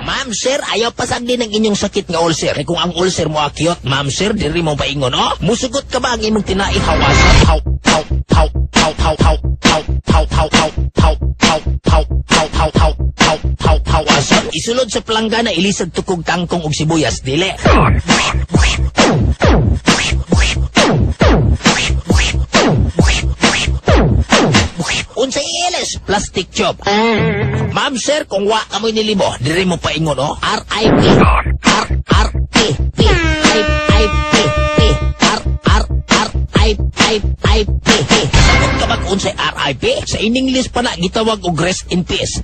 Ma'am sir, ayaw pasag din ang inyong sakit nga ulcer. Kaya kung ang ulcer mo akyot, ma'am sir, diri mo paingon, oh? Musugot ka ba ang imong tinaihawasan? Haw, haw, haw, haw, haw, haw, haw, haw, haw, haw, haw, haw, haw, haw, haw, haw, haw, haw, hawasan? Isulod sa planggana, ilisag tukog tangkong og sibuyas, dili. Unsay ilis, plastic tube. Ma'am sir, kung wa ka mo nilibo, diri mo paingon, oh? R.I.P. R.R.P. R.R.R.I.P. Sagot ka ba kung unsay R.I.P.? Sa in-English pa na, gitawag og rest in peace.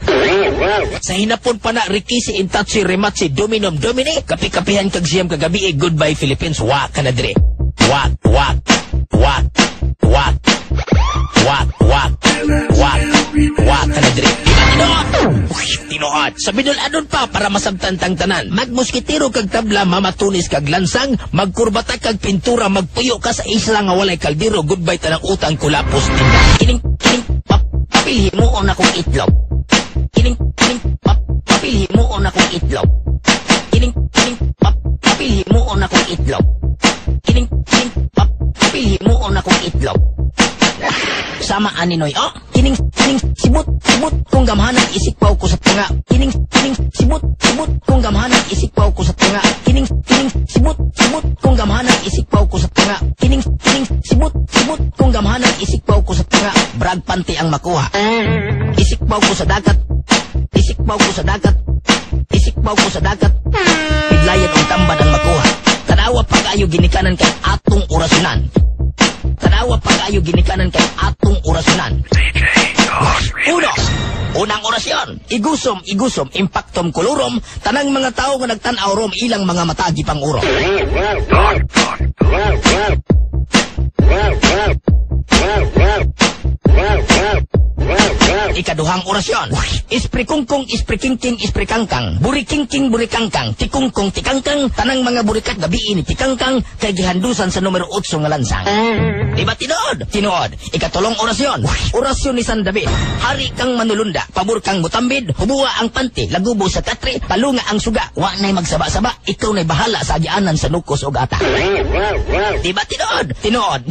Sa hinapon pa na, Rikisi, Intatsi, Rematsi, Dominum, Domini, kapi-kapihan kag siyam kagabi, goodbye Philippines, wa ka na diri. Wak, wak, wak, wak, wak, wak, wak, wak ka na diri. Tinuod. Sa binul-adon pa para masabtan tang tanan. Magmuskitero kag tabla, mamatunis kag lansang, magkurbata kag pintura, magpuyo ka sa isla nga walay kaldero, goodbye tanang utang kulapos tinda. Kining papilhi mo on akong itlog. Kining papilhi mo on akong itlog. Kining papilhi mo on akong itlog. Kining papilhi mo on akong itlog. Sama aninoy, oh, kining sibut kung gamhanan isikpaw ko sa tunga. Kining sibut kung gamhanan isikpaw ko sa tunga. Kining sibut kung gamhanan isikpaw ko sa tunga. Kining sibut kung gamhanan isikpaw ko sa tunga. Brag panty ang makuha. Isikpaw ko sa dagat. Isikpaw ko sa dagat. Isikpaw ko sa dagat. Biglayan ang tambad ang makuha. Tanawa pa kayo ginikanan kay atong orasyonan. Tanawa pa kayo ginikanan kay atong orasyonan. Unang orasyon, igusom, impactom kulurom, tanang mga tao nga nagtanaw rom, ilang mga matagi pang uro. Ikaduhang orasyon, isprikungkong, isprikingking, isprikangkang, burikingking, burikangkang, tikungkong, tikangkang, tanang mga burikat gabiin, tikangkang, kay gihandusan sa numero 8 nga lansang. Diba tinuod? Tinuod. Ikatulong orasyon, orasyon ni San David, hari kang manulunda, pabor kang mutambid, hubuwa ang panty, lagubo sa katri, palunga ang suga, wa na'y magsaba-saba, ikaw na'y bahala sa agianan sa nukos o gata. Diba tinuod? Tinuod.